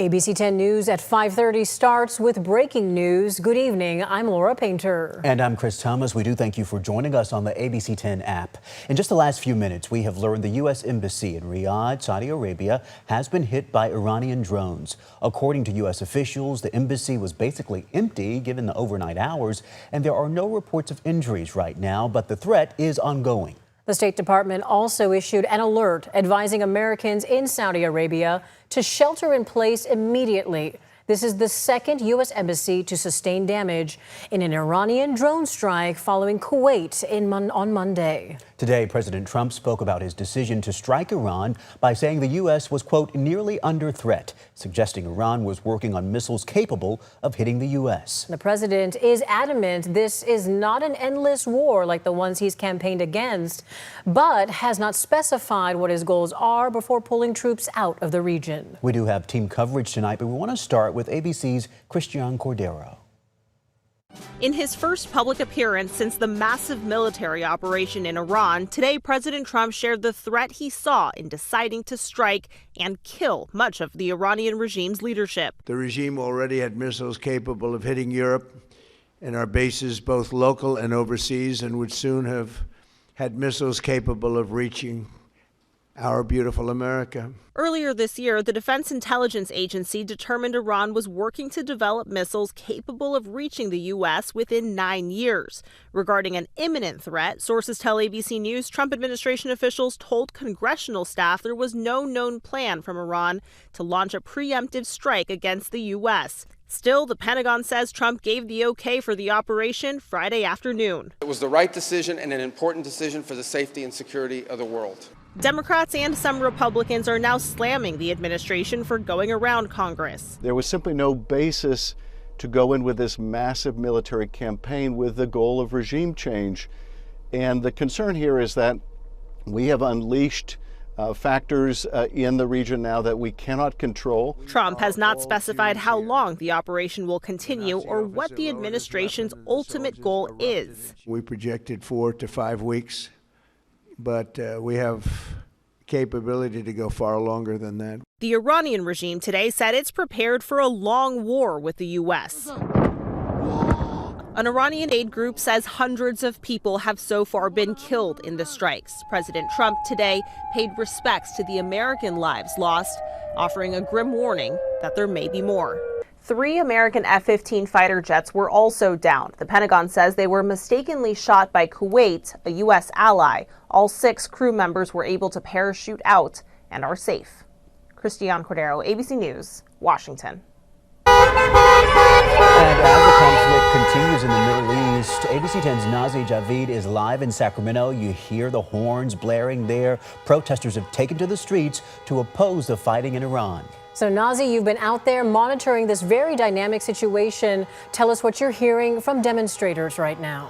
ABC10 News at 5:30 starts with breaking news. Good evening, I'm Laura Painter. And I'm Chris Thomas. We do thank you for joining us on the ABC10 app. In just the last few minutes, we have learned the U.S. Embassy in Riyadh, Saudi Arabia, has been hit by Iranian drones. According to U.S. officials, the embassy was basically empty given the overnight hours, and there are no reports of injuries right now, but the threat is ongoing. The State Department also issued an alert advising Americans in Saudi Arabia to shelter in place immediately. This is the second U.S. embassy to sustain damage in an Iranian drone strike following Kuwait on Monday. Today, President Trump spoke about his decision to strike Iran by saying the U.S. was, quote, nearly under threat, suggesting Iran was working on missiles capable of hitting the U.S. The president is adamant this is not an endless war like the ones he's campaigned against, but has not specified what his goals are before pulling troops out of the region. We do have team coverage tonight, but we want to start with ABC's Christian Cordero. In his first public appearance since the massive military operation in Iran, today President Trump shared the threat he saw in deciding to strike and kill much of the Iranian regime's leadership. The regime already had missiles capable of hitting Europe and our bases, both local and overseas, and would soon have had missiles capable of reaching our beautiful America. Earlier this year, the Defense Intelligence Agency determined Iran was working to develop missiles capable of reaching the U.S. within 9 years. Regarding an imminent threat, sources tell ABC News Trump administration officials told congressional staff there was no known plan from Iran to launch a preemptive strike against the U.S. Still, the Pentagon says Trump gave the okay for the operation Friday afternoon. It was the right decision and an important decision for the safety and security of the world. Democrats and some Republicans are now slamming the administration for going around Congress. There was simply no basis to go in with this massive military campaign with the goal of regime change. And the concern here is that we have unleashed factors in the region now that we cannot control. Trump has not specified how long the operation will continue or what the administration's ultimate goal is. We projected 4 to 5 weeks, but we have capability to go far longer than that. The Iranian regime today said it's prepared for a long war with the U.S. An Iranian aid group says hundreds of people have so far been killed in the strikes. President Trump today paid respects to the American lives lost, offering a grim warning that there may be more. 3 American F-15 fighter jets were also downed. The Pentagon says they were mistakenly shot by Kuwait, a U.S. ally. All 6 crew members were able to parachute out and are safe. Christian Cordero, ABC News, Washington. And as the conflict continues in the Middle East, ABC10's Nazi Javid is live in Sacramento. You hear the horns blaring there. Protesters have taken to the streets to oppose the fighting in Iran. So, Nazi, you've been out there monitoring this very dynamic situation. Tell us what you're hearing from demonstrators right now.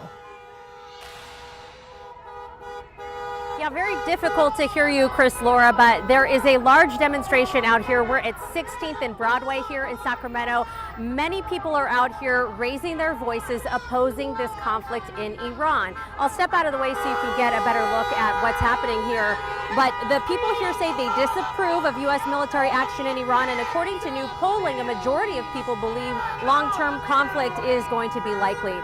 Yeah, very difficult to hear you, Chris, Laura, but there is a large demonstration out here. We're at 16th and Broadway here in Sacramento. Many people are out here raising their voices opposing this conflict in Iran. I'll step out of the way so you can get a better look at what's happening here. But the people here say they disapprove of U.S. military action in Iran, and according to new polling, a majority of people believe long-term conflict is going to be likely.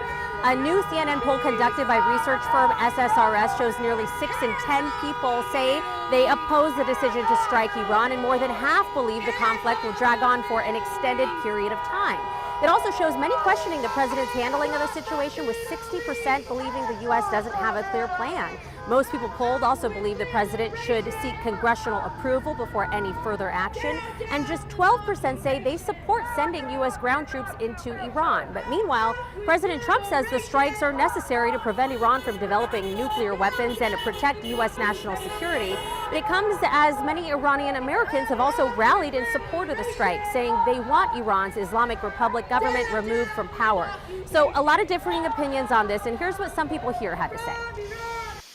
A new CNN poll conducted by research firm SSRS shows nearly 6 in 10 people say they oppose the decision to strike Iran, and more than half believe the conflict will drag on for an extended period of time. It also shows many questioning the president's handling of the situation, with 60% believing the U.S. doesn't have a clear plan. Most people polled also believe the president should seek congressional approval before any further action, and just 12% say they support sending U.S. ground troops into Iran. But meanwhile, President Trump says the strikes are necessary to prevent Iran from developing nuclear weapons and to protect U.S. national security. But it comes as many Iranian Americans have also rallied in support of the strike, saying they want Iran's Islamic Republic government removed from power. So a lot of differing opinions on this, and here's what some people here had to say.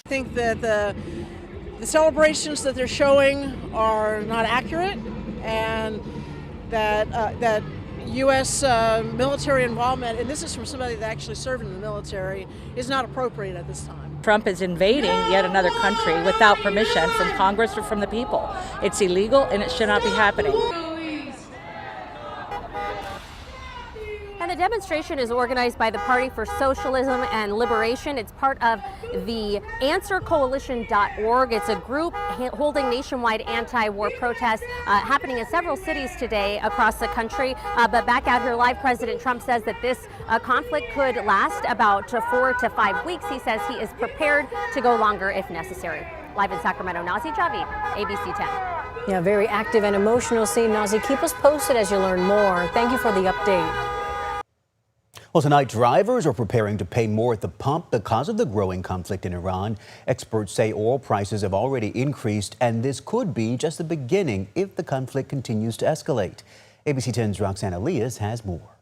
I think that the celebrations that they're showing are not accurate, and that U.S. military involvement, and this is from somebody that actually served in the military, is not appropriate at this time. Trump is invading yet another country without permission from Congress or from the people. It's illegal and it should not be happening. the demonstration is organized by the Party for Socialism and Liberation. It's part of the AnswerCoalition.org. It's a group holding nationwide anti-war protests happening in several cities today across the country. But back out here live, President Trump says that this conflict could last about 4 to 5 weeks. He says he is prepared to go longer if necessary. Live in Sacramento, Nazi Javid, ABC 10. Yeah, very active and emotional scene. Nazi, keep us posted as you learn more. Thank you for the update. Well, tonight, drivers are preparing to pay more at the pump because of the growing conflict in Iran. Experts say oil prices have already increased, and this could be just the beginning if the conflict continues to escalate. ABC 10's Roxanne Elias has more.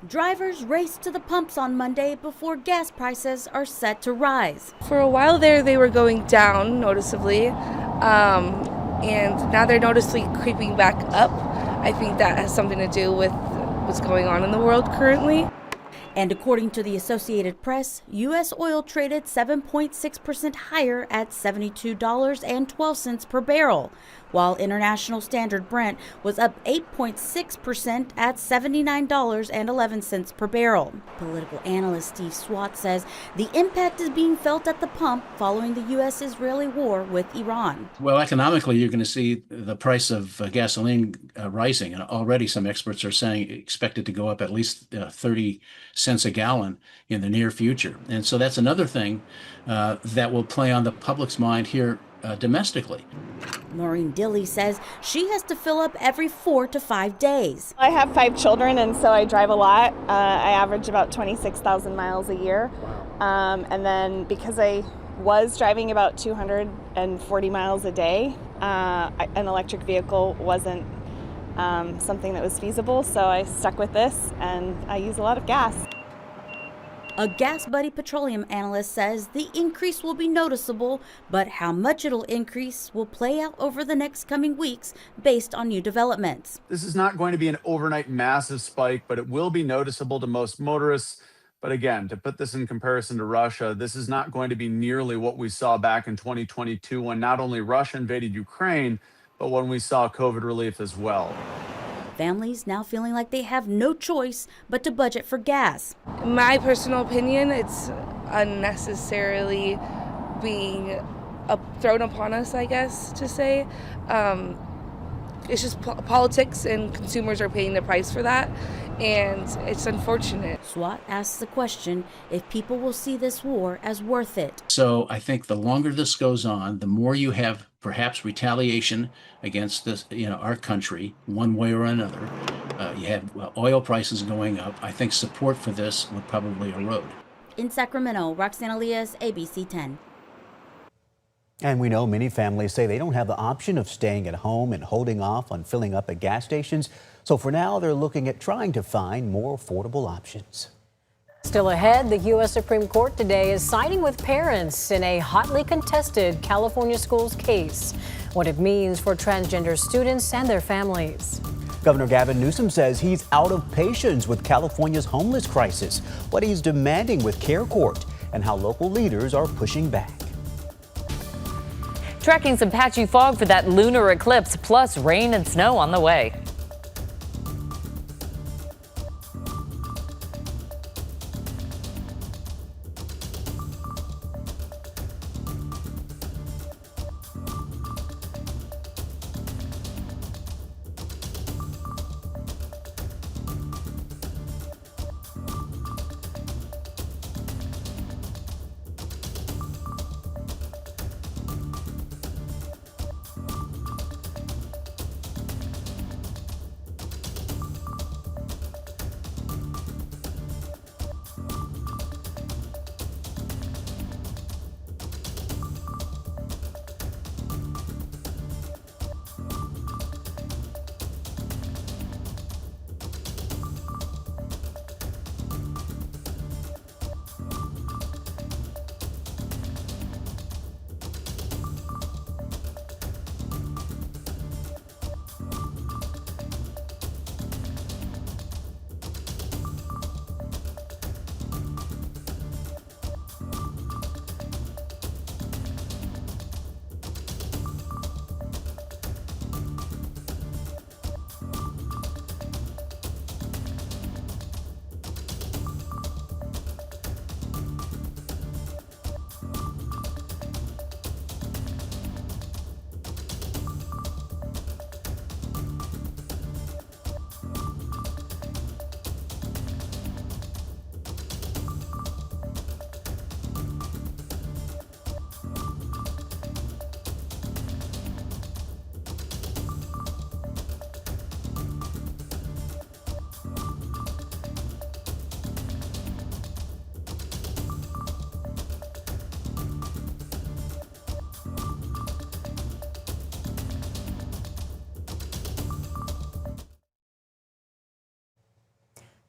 Drivers raced to the pumps on Monday before gas prices are set to rise. For a while there, they were going down noticeably, and now they're noticeably creeping back up. I think that has something to do with what's going on in the world currently. And according to the Associated Press, U.S. oil traded 7.6% higher at $72.12 per barrel, while International Standard Brent was up 8.6% at $79.11 per barrel. Political analyst Steve Swat says the impact is being felt at the pump following the U.S.-Israeli war with Iran. Well, economically, you're going to see the price of gasoline rising, and already some experts are saying expect it to go up at least 30 cents a gallon in the near future. And so that's another thing that will play on the public's mind here domestically. Maureen Dilly says she has to fill up every 4 to 5 days. I have 5 children, and so I drive a lot. I average about 26,000 miles a year. And then because I was driving about 240 miles a day, an electric vehicle wasn't something that was feasible, so I stuck with this, and I use a lot of gas. A Gas Buddy petroleum analyst says the increase will be noticeable, but how much it'll increase will play out over the next coming weeks based on new developments. This is not going to be an overnight massive spike, but it will be noticeable to most motorists. But again, to put this in comparison to Russia, this is not going to be nearly what we saw back in 2022 when not only Russia invaded Ukraine, but when we saw COVID relief as well. Families now feeling like they have no choice but to budget for gas. In my personal opinion, it's unnecessarily being thrown upon us, I guess, to say. It's just politics, and consumers are paying the price for that, and it's unfortunate. SWAT asks the question if people will see this war as worth it. So I think the longer this goes on, the more you have perhaps retaliation against this, our country, one way or another. You have oil prices going up. I think support for this would probably erode. In Sacramento, Roxanne Elias, ABC 10. And we know many families say they don't have the option of staying at home and holding off on filling up at gas stations. So for now, they're looking at trying to find more affordable options. Still ahead, the U.S. Supreme Court today is siding with parents in a hotly contested California schools case. What it means for transgender students and their families. Governor Gavin Newsom says he's out of patience with California's homeless crisis, what he's demanding with Care Court, and how local leaders are pushing back. Tracking some patchy fog for that lunar eclipse, plus rain and snow on the way.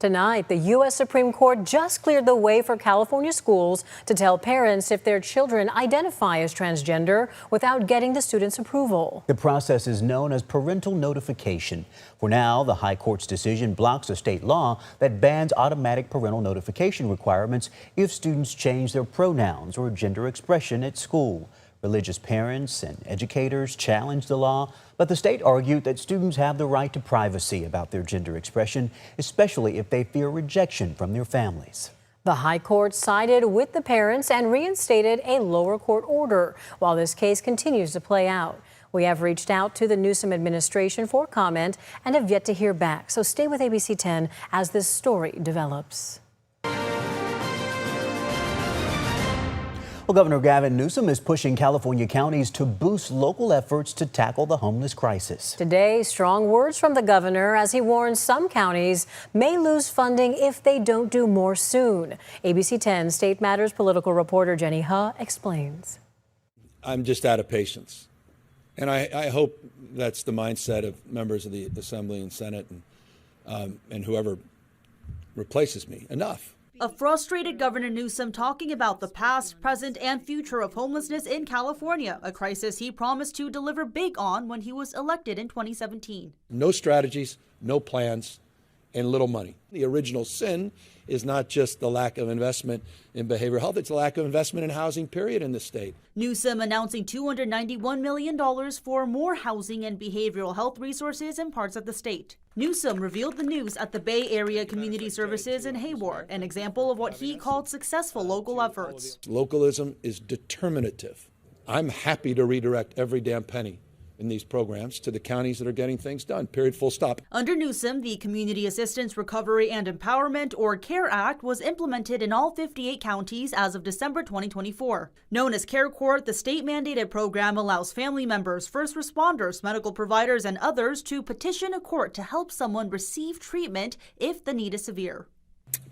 Tonight, the U.S. Supreme Court just cleared the way for California schools to tell parents if their children identify as transgender without getting the students' approval. The process is known as parental notification. For now, the High Court's decision blocks a state law that bans automatic parental notification requirements if students change their pronouns or gender expression at school. Religious parents and educators challenged the law, but the state argued that students have the right to privacy about their gender expression, especially if they fear rejection from their families. The High Court sided with the parents and reinstated a lower court order while this case continues to play out. We have reached out to the Newsom administration for comment and have yet to hear back. So stay with ABC 10 as this story develops. Well, Governor Gavin Newsom is pushing California counties to boost local efforts to tackle the homeless crisis. Today, strong words from the governor as he warns some counties may lose funding if they don't do more soon. ABC 10 State Matters political reporter Jenny Huh explains. I'm just out of patience. And I hope that's the mindset of members of the Assembly and Senate and whoever replaces me. Enough. A frustrated Governor Newsom talking about the past, present, and future of homelessness in California, a crisis he promised to deliver big on when he was elected in 2017. No strategies, no plans, and little money. The original sin is not just the lack of investment in behavioral health, it's a lack of investment in housing, period, in the state. Newsom announcing $291 million for more housing and behavioral health resources in parts of the state. Newsom revealed the news at the Bay Area Community Services in Hayward, an example of what he called successful local efforts. Localism is determinative. I'm happy to redirect every damn penny in these programs to the counties that are getting things done, period, full stop. Under Newsom, the Community Assistance Recovery and Empowerment, or CARE Act, was implemented in all 58 counties as of December 2024. Known as CARE Court, the state-mandated program allows family members, first responders, medical providers, and others to petition a court to help someone receive treatment if the need is severe.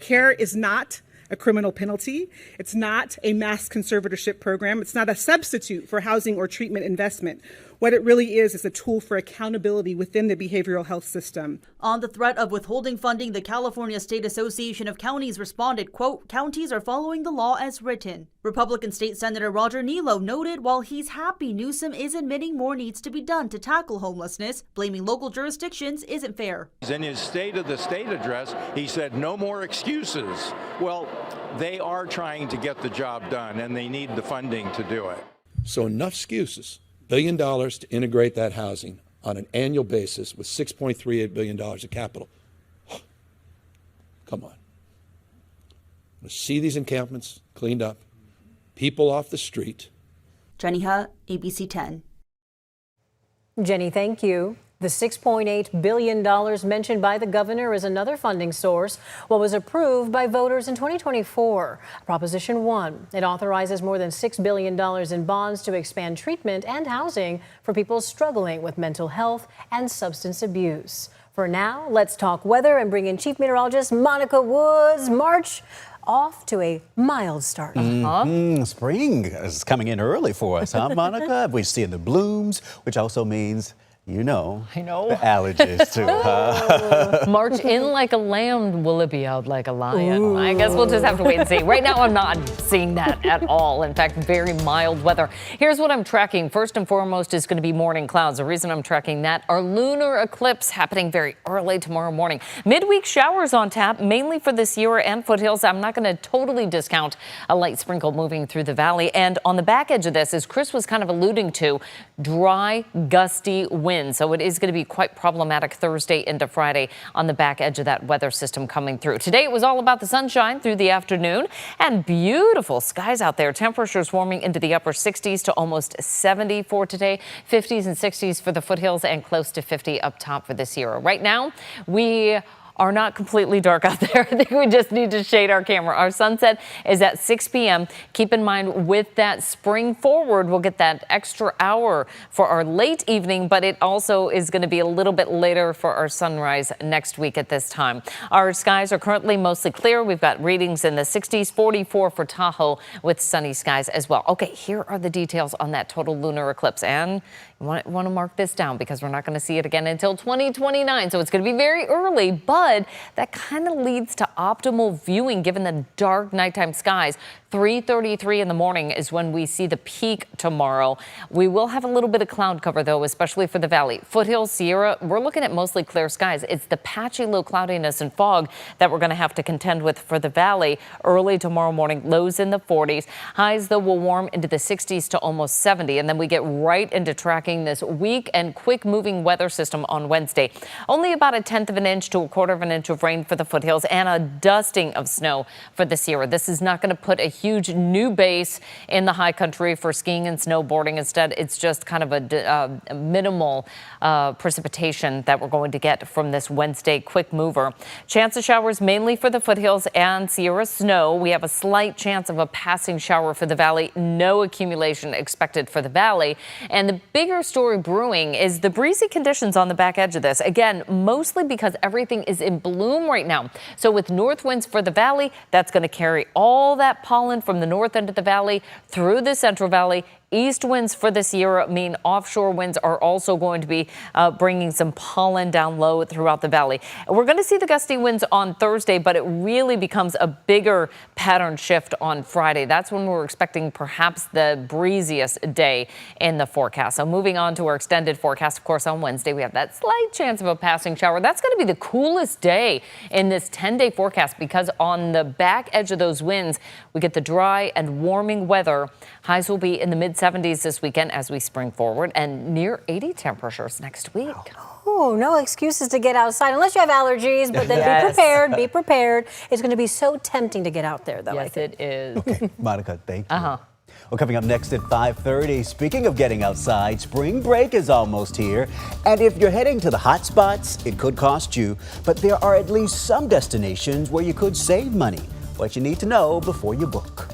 CARE is not a criminal penalty. It's not a mass conservatorship program. It's not a substitute for housing or treatment investment. What it really is a tool for accountability within the behavioral health system. On the threat of withholding funding, the California State Association of Counties responded, quote, "Counties are following the law as written." Republican State Senator Roger Nilo noted while he's happy Newsom is admitting more needs to be done to tackle homelessness, blaming local jurisdictions isn't fair. In his State of the State address, he said no more excuses. Well, they are trying to get the job done and they need the funding to do it. So enough excuses. $1 billion to integrate that housing on an annual basis with $6.38 billion of capital. Come on. Let's see these encampments cleaned up, people off the street. Jenny Huh, ABC 10. Jenny, thank you. The $6.8 billion mentioned by the governor is another funding source. What was approved by voters in 2024, Proposition 1. It authorizes more than $6 billion in bonds to expand treatment and housing for people struggling with mental health and substance abuse. For now, let's talk weather and bring in Chief Meteorologist Monica Woods. March off to a mild start. Spring is coming in early for us, huh, Monica? We're seeing the blooms, which also means I know. The allergies too. March in like a lamb, will it be out like a lion? Ooh. I guess we'll just have to wait and see. Right now, I'm not seeing that at all. In fact, very mild weather. Here's what I'm tracking. First and foremost is going to be morning clouds. The reason I'm tracking that are lunar eclipse happening very early tomorrow morning. Midweek showers on tap, mainly for the Sierra and foothills. I'm not going to totally discount a light sprinkle moving through the valley. And on the back edge of this, as Chris was kind of alluding to, dry, gusty wind. So it is going to be quite problematic Thursday into Friday on the back edge of that weather system coming through. Today it was all about the sunshine through the afternoon and beautiful skies out there. Temperatures warming into the upper 60s to almost 70 for today. 50s and 60s for the foothills and close to 50 up top for the Sierra. Right now we are not completely dark out there. I think we just need to shade our camera. Our sunset is at 6 p.m. Keep in mind with that spring forward, we'll get that extra hour for our late evening, but it also is going to be a little bit later for our sunrise next week at this time. Our skies are currently mostly clear. We've got readings in the 60s, 44 for Tahoe with sunny skies as well. Okay, here are the details on that total lunar eclipse. And want to mark this down because we're not going to see it again until 2029. So it's going to be very early, but that kind of leads to optimal viewing given the dark nighttime skies. 3:33 in the morning is when we see the peak tomorrow. We will have a little bit of cloud cover, though, especially for the valley. Foothills, Sierra, we're looking at mostly clear skies. It's the patchy low cloudiness and fog that we're going to have to contend with for the valley. Early tomorrow morning, lows in the 40s. Highs, though, will warm into the 60s to almost 70. And then we get right into tracking this weak and quick moving weather system on Wednesday. Only about 1/10 of an inch to 1/4 of an inch of rain for the foothills and a dusting of snow for the Sierra. This is not going to put a huge new base in the high country for skiing and snowboarding. Instead, it's just kind of a minimal precipitation that we're going to get from this Wednesday quick mover. Chance of showers mainly for the foothills and Sierra snow. We have a slight chance of a passing shower for the valley. No accumulation expected for the valley. And the bigger story brewing is the breezy conditions on the back edge of this. Again, mostly because everything is in bloom right now. So with north winds for the valley, that's going to carry all that pollen from the north end of the valley through the Central Valley. East winds for the Sierra mean offshore winds are also going to be bringing some pollen down low throughout the valley. We're going to see the gusty winds on Thursday, but it really becomes a bigger pattern shift on Friday. That's when we're expecting perhaps the breeziest day in the forecast. So moving on to our extended forecast, of course, on Wednesday, we have that slight chance of a passing shower. That's going to be the coolest day in this 10-day forecast because on the back edge of those winds, we get the dry and warming weather. Highs will be in the mid-70s this weekend as we spring forward and near 80 temperatures next week. Oh, no excuses to get outside unless you have allergies, but then Yes. be prepared, be prepared. It's going to be so tempting to get out there, though, I Yes, think. it is. Okay, Monica, thank you. Well, coming up next at 5:30, speaking of getting outside, spring break is almost here. And if you're heading to the hot spots, it could cost you. But there are at least some destinations where you could save money. What you need to know before you book.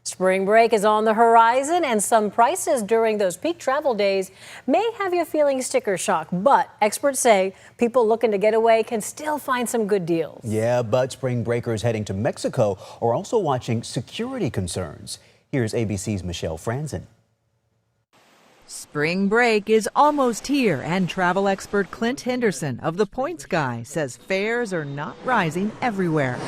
Spring break is on the horizon, and some prices during those peak travel days may have you feeling sticker shock. But experts say people looking to get away can still find some good deals. Yeah, but spring breakers heading to Mexico are also watching security concerns. Here's ABC's Michelle Franzen. Spring break is almost here, and travel expert Clint Henderson of The Points Guy says fares are not rising everywhere.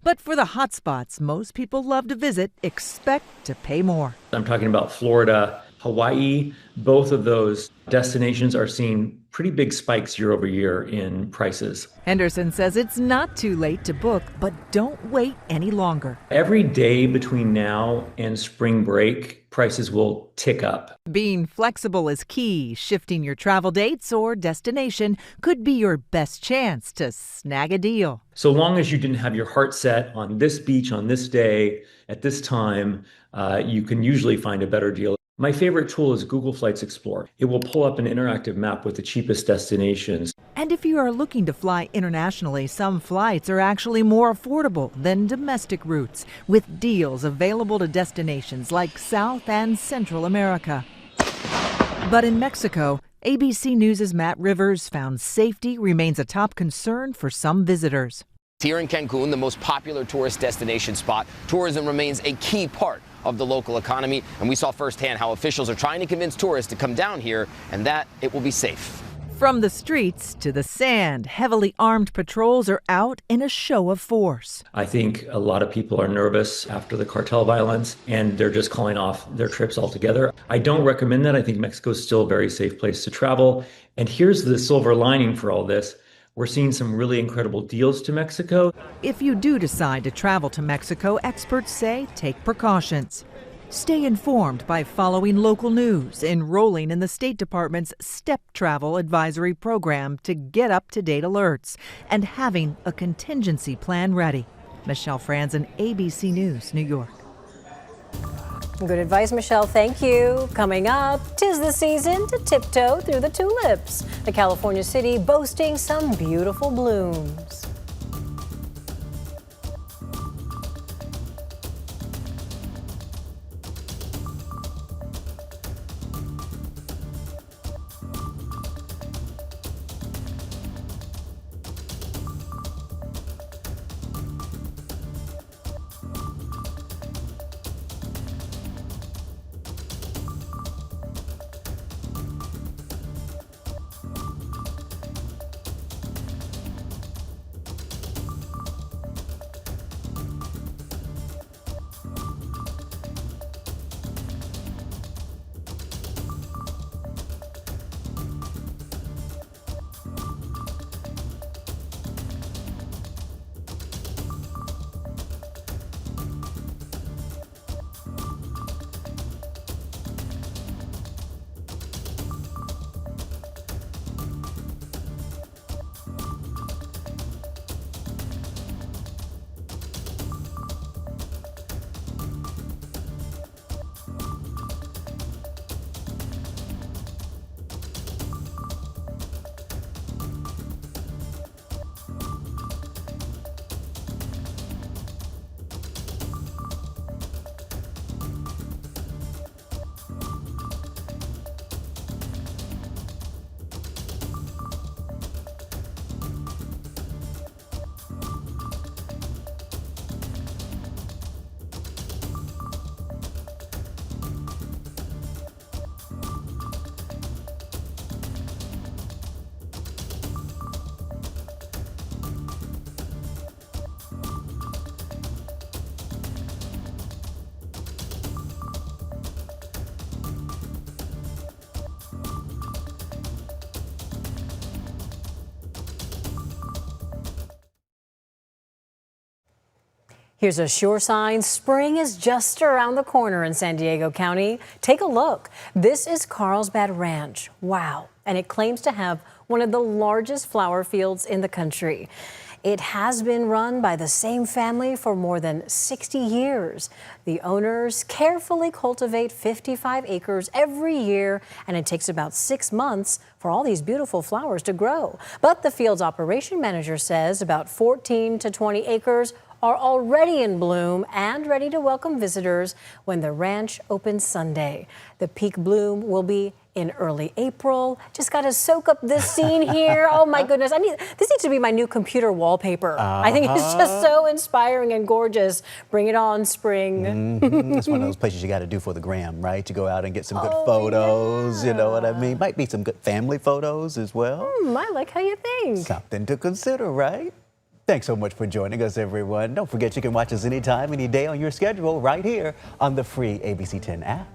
But for the hotspots most people love to visit, expect to pay more. I'm talking about Florida, Hawaii. Both of those destinations are seeing pretty big spikes year over year in prices. Henderson says it's not too late to book, but don't wait any longer. Every day between now and spring break, prices will tick up. Being flexible is key. Shifting your travel dates or destination could be your best chance to snag a deal. So long as you didn't have your heart set on this beach on this day at this time, you can usually find a better deal. My favorite tool is Google Flights Explorer. It will pull up an interactive map with the cheapest destinations. And if you are looking to fly internationally, some flights are actually more affordable than domestic routes, with deals available to destinations like South and Central America. But in Mexico, ABC News' Matt Rivers found safety remains a top concern for some visitors. Here in Cancun, the most popular tourist destination spot, tourism remains a key part of the local economy, and we saw firsthand how officials are trying to convince tourists to come down here and that it will be safe. From the streets to the sand, heavily armed patrols are out in a show of force. I think a lot of people are nervous after the cartel violence, and they're just calling off their trips altogether. I don't recommend that. I think Mexico is still a very safe place to travel. And here's the silver lining for all this. We're seeing some really incredible deals to Mexico. If you do decide to travel to Mexico, experts say take precautions. Stay informed by following local news, enrolling in the State Department's STEP Travel Advisory Program to get up-to-date alerts, and having a contingency plan ready. Michelle Franzen, ABC News, New York. Good advice, Michelle. Thank you. Coming up, 'tis the season to tiptoe through the tulips. The California city boasting some beautiful blooms. Here's a sure sign spring is just around the corner in San Diego County. Take a look. This is Carlsbad Ranch. Wow. And it claims to have one of the largest flower fields in the country. It has been run by the same family for more than 60 years. The owners carefully cultivate 55 acres every year, and it takes about 6 months for all these beautiful flowers to grow. But the field's operation manager says about 14 to 20 acres are already in bloom and ready to welcome visitors when the ranch opens Sunday. The peak bloom will be in early April. Just got to soak up this scene here. Oh my goodness. This needs to be my new computer wallpaper. I think it's just so inspiring and gorgeous. Bring it on, spring. It's one of those places you got to do for the gram, right? To go out and get some good photos, you know what I mean? Might be some good family photos as well. I like how you think. Something to consider, right? Thanks so much for joining us, everyone. Don't forget you can watch us anytime, any day on your schedule right here on the free ABC10 app.